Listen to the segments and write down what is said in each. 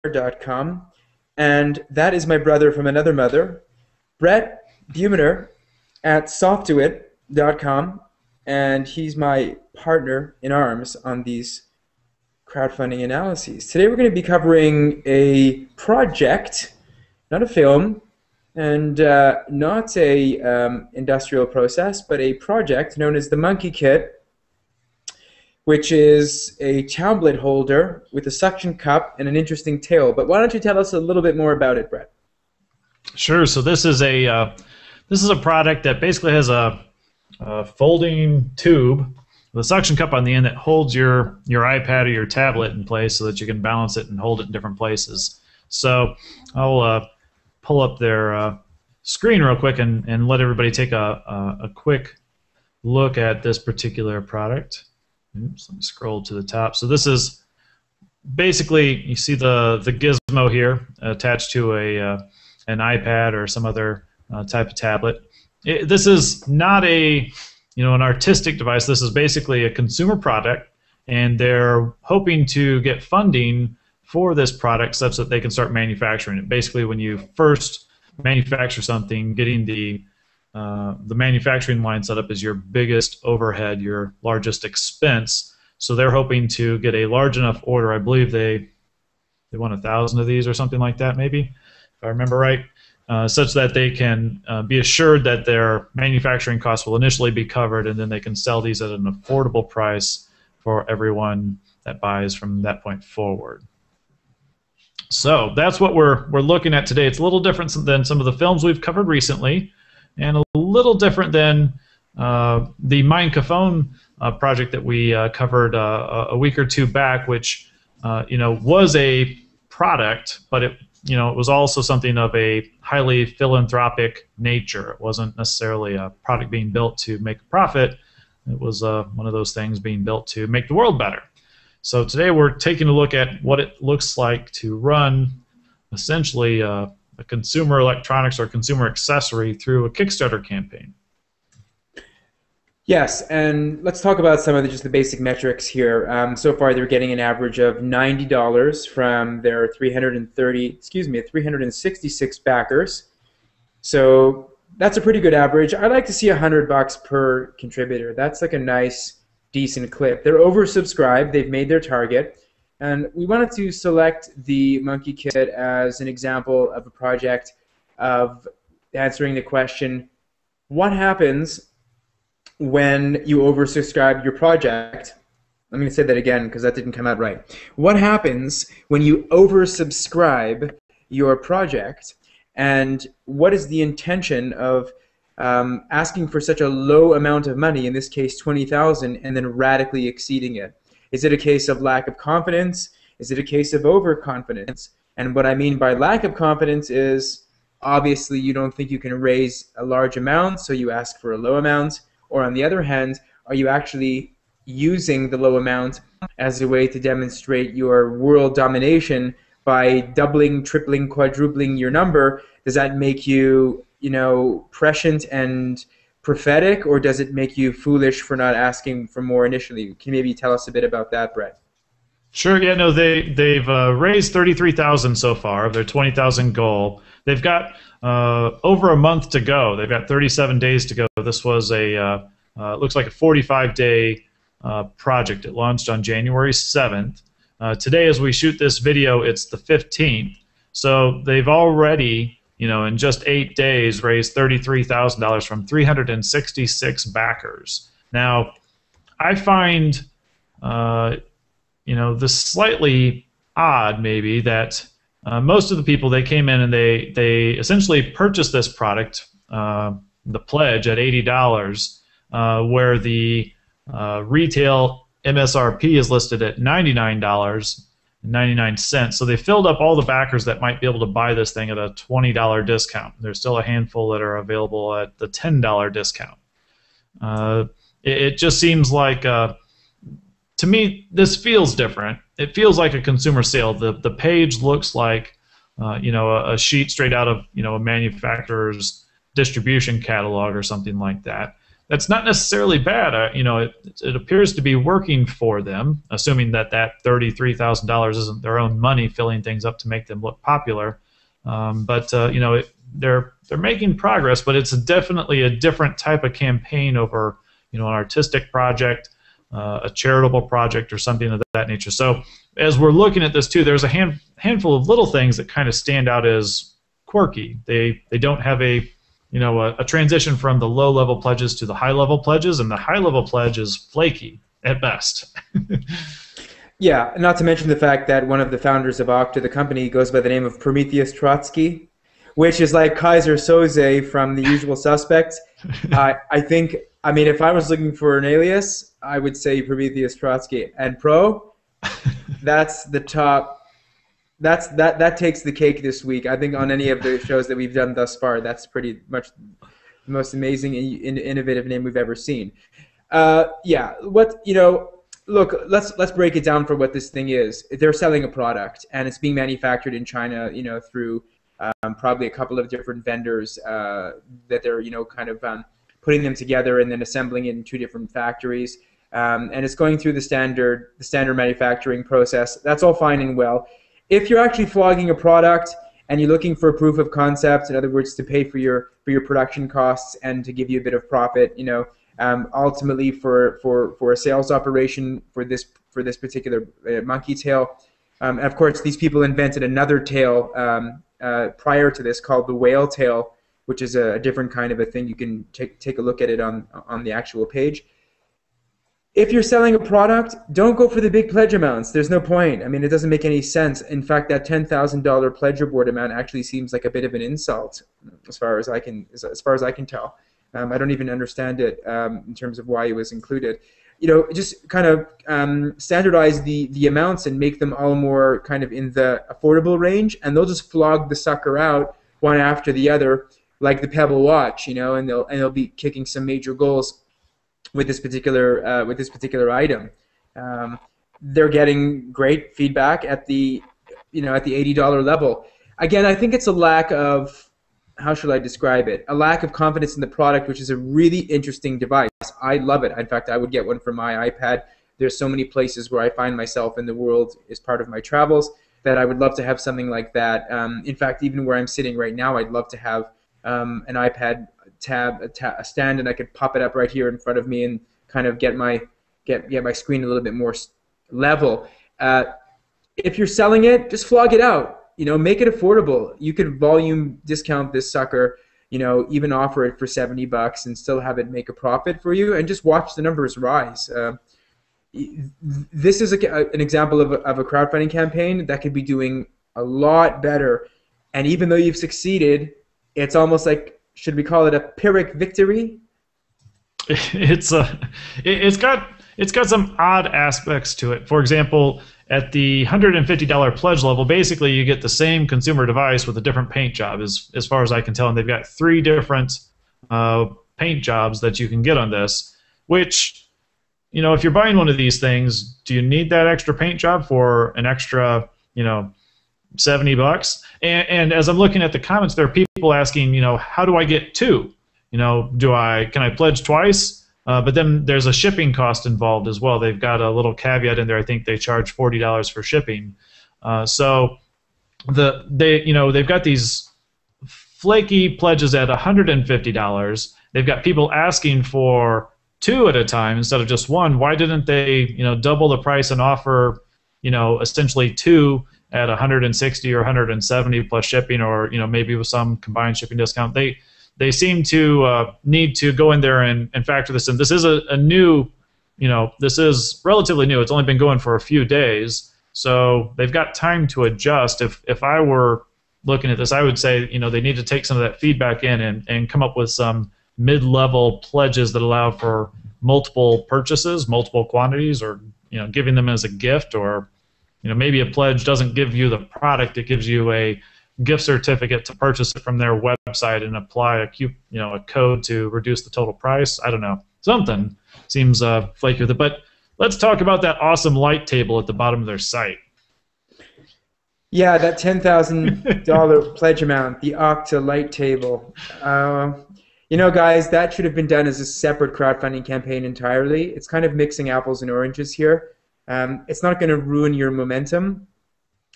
com, and that is my brother from another mother, Brett Buhner at Softuit.com, and he's my partner in arms on these crowdfunding analyses. Today we're going to be covering a project, not a film, and not a industrial process, but a project known as the Monkey Kit, which is a tablet holder with a suction cup and an interesting tail. But why don't you tell us a little bit more about it, Brett? Sure. So this is a product that basically has a folding tube with a suction cup on the end that holds your iPad or your tablet in place so that you can balance it and hold it in different places. So I'll pull up their screen real quick and let everybody take a quick look at this particular product. Oops, let me scroll to the top. So this is basically, you see the gizmo here attached to an iPad or some other type of tablet. This is not an artistic device. This is basically a consumer product, and they're hoping to get funding for this product such that they can start manufacturing it. Basically, when you first manufacture something, getting the manufacturing line set up is your biggest overhead, your largest expense. So they're hoping to get a large enough order. I believe they want 1,000 of these or something like that, maybe, if I remember right, such that they can be assured that their manufacturing costs will initially be covered, and then they can sell these at an affordable price for everyone that buys from that point forward. So that's what we're looking at today. It's a little different than some of the films we've covered recently, and a little different than the Mindcaphone project that we covered a week or two back, which was a product, but it was also something of a highly philanthropic nature. It wasn't necessarily a product being built to make a profit. It was one of those things being built to make the world better. So today we're taking a look at what it looks like to run essentially a consumer electronics or consumer accessory through a Kickstarter campaign. Yes, and let's talk about some of just the basic metrics here. So far, they're getting an average of $90 from their 366 backers. So that's a pretty good average. I'd like to see $100 per contributor. That's like a nice, decent clip. They're oversubscribed. They've made their target. And we wanted to select the Monkey Kit as an example of a project of answering the question, what happens when you oversubscribe your project? I'm going to say that again because that didn't come out right. What happens when you oversubscribe your project, and what is the intention of asking for such a low amount of money, in this case $20,000, and then radically exceeding it? Is it a case of lack of confidence? Is it a case of overconfidence? And what I mean by lack of confidence is obviously you don't think you can raise a large amount, so you ask for a low amount. Or on the other hand, are you actually using the low amount as a way to demonstrate your world domination by doubling, tripling, quadrupling your number? Does that make you, prescient and prophetic, or does it make you foolish for not asking for more initially? Can you maybe tell us a bit about that, Brett? Sure. Yeah. No. They've raised $33,000 so far of their $20,000 goal. They've got over a month to go. They've got 37 days to go. This was a looks like a 45-day project. It launched on January 7th. Today, as we shoot this video, it's the 15th. So they've already, in just 8 days, raised $33,000 from 366 backers. Now, I find, this slightly odd, maybe, that most of the people, they came in and they essentially purchased this product, the pledge, at $80, where the retail MSRP is listed at $99.99. So they filled up all the backers that might be able to buy this thing at a $20 discount. There's still a handful that are available at the $10 discount. It just seems like, to me, this feels different. It feels like a consumer sale. The page looks like a sheet straight out of a manufacturer's distribution catalog or something like that. that's not necessarily bad. It appears to be working for them, assuming that $33,000 isn't their own money filling things up to make them look popular. They're making progress, but it's definitely a different type of campaign over an artistic project, a charitable project, or something of that nature. So as we're looking at this too, there's a handful of little things that kind of stand out as quirky. They don't have a transition from the low-level pledges to the high-level pledges, and the high-level pledge is flaky at best. Yeah, not to mention the fact that one of the founders of Okta, the company, goes by the name of Prometheus Trotsky, which is like Kaiser Soze from The Usual Suspects. I mean, if I was looking for an alias, I would say Prometheus Trotsky. And that's the top. That takes the cake this week. I think on any of the shows that we've done thus far, that's pretty much the most amazing and innovative name we've ever seen. Look, let's break it down for what this thing is. They're selling a product, and it's being manufactured in China, through probably a couple of different vendors that they're, putting them together and then assembling it in two different factories. And it's going through the standard manufacturing process. That's all fine and well. If you're actually flogging a product and you're looking for a proof of concept, in other words, to pay for your production costs and to give you a bit of profit, ultimately for a sales operation for this particular monkey tail. And of course, these people invented another tail prior to this called the whale tail, which is a different kind of a thing. You can take a look at it on the actual page. If you're selling a product, don't go for the big pledge amounts. There's no point. I mean, it doesn't make any sense. In fact, that $10,000 pledge award amount actually seems like a bit of an insult, as far as I can tell. I don't even understand it in terms of why it was included. Just kind of standardize the amounts and make them all more kind of in the affordable range, and they'll just flog the sucker out one after the other, like the Pebble watch, and they'll be kicking some major goals with this particular item. They're getting great feedback at the $80 level. Again, I think it's a lack of, how should I describe it? A lack of confidence in the product, which is a really interesting device. I love it. In fact, I would get one for my iPad. There's so many places where I find myself in the world as part of my travels that I would love to have something like that. In fact, even where I'm sitting right now, I'd love to have an iPad tab, a stand, and I could pop it up right here in front of me and kind of get my screen a little bit more level. If you're selling it, just flog it out. Make it affordable. You could volume discount this sucker, even offer it for $70 and still have it make a profit for you, and just watch the numbers rise. This is an example of a crowdfunding campaign that could be doing a lot better. And even though you've succeeded, it's almost like, should we call it a Pyrrhic victory? It's got some odd aspects to it. For example, at the $150 pledge level, basically you get the same consumer device with a different paint job, as far as I can tell, and they've got 3 different paint jobs that you can get on this, which, if you're buying one of these things, do you need that extra paint job for an extra, $70? And as I'm looking at the comments, there are people asking, how do I get 2? Can I pledge twice? But then there's a shipping cost involved as well. They've got a little caveat in there. I think they charge $40 for shipping. So they've got these flaky pledges at $150. They've got people asking for 2 at a time instead of just 1. Why didn't they double the price and offer essentially 2 at $160 or $170 plus shipping, or maybe with some combined shipping discount? They seem to need to go in there and factor this in. This is a new, this is relatively new. It's only been going for a few days, so they've got time to adjust. If I were looking at this, I would say they need to take some of that feedback in and come up with some mid-level pledges that allow for multiple purchases, multiple quantities, or giving them as a gift, or maybe a pledge doesn't give you the product; it gives you a gift certificate to purchase it from their website and apply a code to reduce the total price. I don't know. Something seems flaky with it. But let's talk about that awesome light table at the bottom of their site. Yeah, that $10,000 pledge amount, the Okta light table. You know, guys, that should have been done as a separate crowdfunding campaign entirely. It's kind of mixing apples and oranges here. It's not going to ruin your momentum,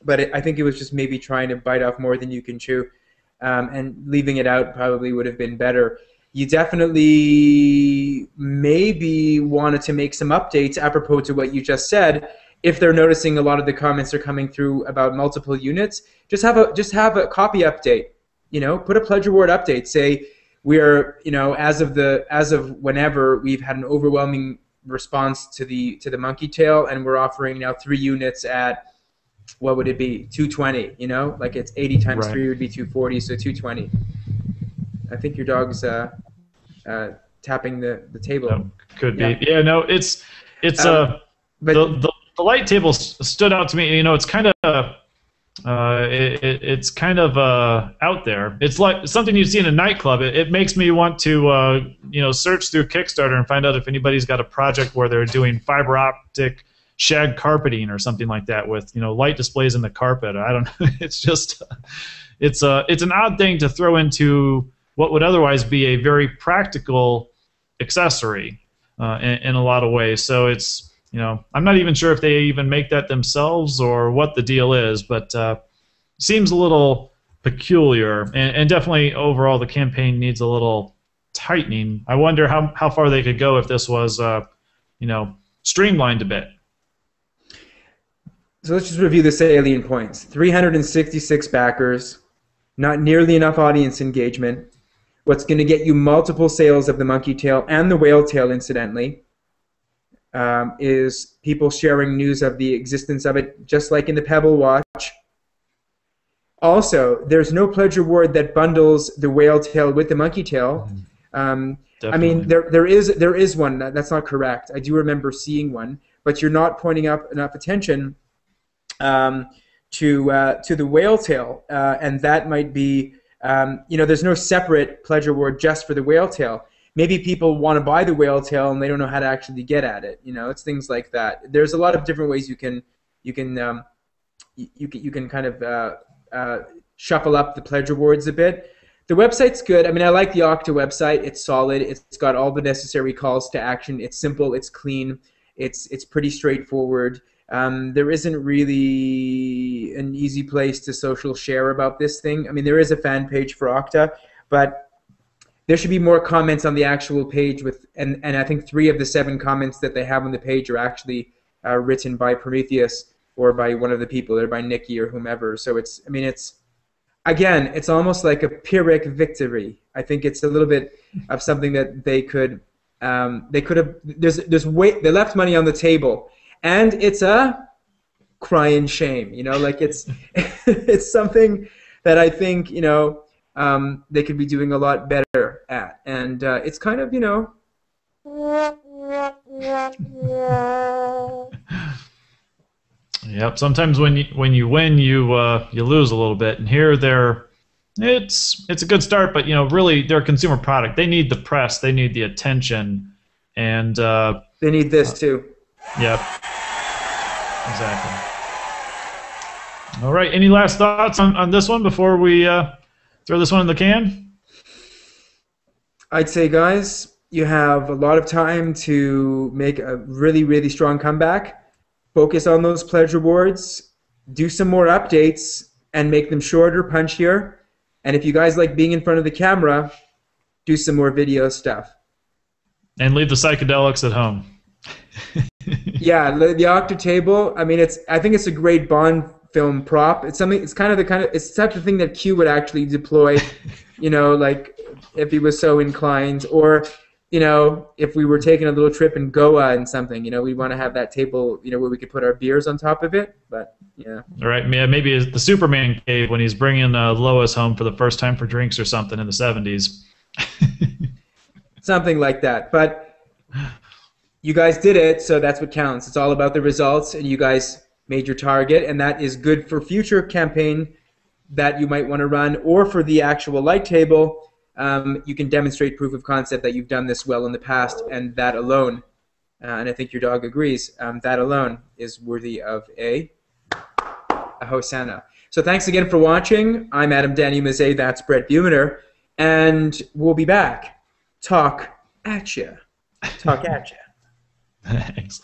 but I think it was just maybe trying to bite off more than you can chew, and leaving it out probably would have been better. You definitely maybe wanted to make some updates apropos to what you just said. If they're noticing a lot of the comments are coming through about multiple units, just have a copy update. You know, put a pledge reward update. Say we are, you know, as of whenever we've had an overwhelming response to the monkey tail, and we're offering now 3 units at, what would it be, 220? You know, like it's 80 times Right. 3 would be 240, so 220. I think your dog's tapping the table. No, could Yeah. be. Yeah, no, it's But the light table stood out to me. You know, it's kind of it's kind of out there. It's like something you see in a nightclub. It makes me want to you know, search through Kickstarter and find out if anybody's got a project where they're doing fiber optic shag carpeting or something like that with, you know, light displays in the carpet. I don't know. It's just it's an odd thing to throw into what would otherwise be a very practical accessory in a lot of ways. So it's, you know, I'm not even sure if they even make that themselves or what the deal is, but seems a little peculiar, and definitely overall the campaign needs a little tightening. I wonder how far they could go if this was, you know, streamlined a bit. So let's just review the salient points. 366 backers, not nearly enough audience engagement. What's going to get you multiple sales of the monkey tail and the whale tail, incidentally, is people sharing news of the existence of it, just like in the Pebble Watch. Also, there's no pledge reward that bundles the whale tail with the monkey tail. I mean, there is one. That's not correct. I do remember seeing one, but you're not pointing up enough attention to the whale tail, and that might be, you know, there's no separate pledge reward just for the whale tail. Maybe people want to buy the whale tail and they don't know how to actually get at it. You know, it's things like that. There's a lot of different ways you can kind of shuffle up the pledge rewards a bit. The website's good. I mean, I like the Okta website. It's solid. It's got all the necessary calls to action. It's simple. It's clean. It's pretty straightforward. There isn't really an easy place to social share about this thing. I mean, there is a fan page for Okta, but there should be more comments on the actual page with, and I think 3 of the 7 comments that they have on the page are actually written by Prometheus or by one of the people, or by Nikki or whomever. So it's, I mean, it's, again, it's almost like a Pyrrhic victory. I think it's a little bit of something that they could have, they left money on the table, and it's a crying shame, you know, like it's, it's something that I think, you know, they could be doing a lot better at, and it's kind of, you know. Yep. Sometimes when you win, you lose a little bit, and here it's a good start, but you know, really they're a consumer product. They need the press, they need the attention, and they need this too. Yep. Exactly. All right. Any last thoughts on this one before we throw this one in the can? I'd say, guys, you have a lot of time to make a really, really strong comeback. Focus on those pledge rewards. Do some more updates and make them shorter, punchier. And if you guys like being in front of the camera, do some more video stuff. And leave the psychedelics at home. Yeah, the Okta table. I mean, I think it's a great Bond film prop. It's something. It's it's the type of thing that Q would actually deploy. You know, like if he was so inclined, or you know, if we were taking a little trip in Goa and something. You know, we want to have that table. You know, where we could put our beers on top of it. But yeah. All right. Yeah, maybe the Superman cave when he's bringing Lois home for the first time for drinks or something in the 70s. Something like that. But you guys did it, so that's what counts. It's all about the results, and you guys made your target, and that is good for future campaign that you might want to run, or for the actual light table. You can demonstrate proof of concept that you've done this well in the past, and that alone, and I think your dog agrees, that alone is worthy of a Hosanna. So thanks again for watching. I'm Adam Danny Mazet, that's Brett Buhner, and we'll be back. Talk at ya. Talk at ya. Thanks.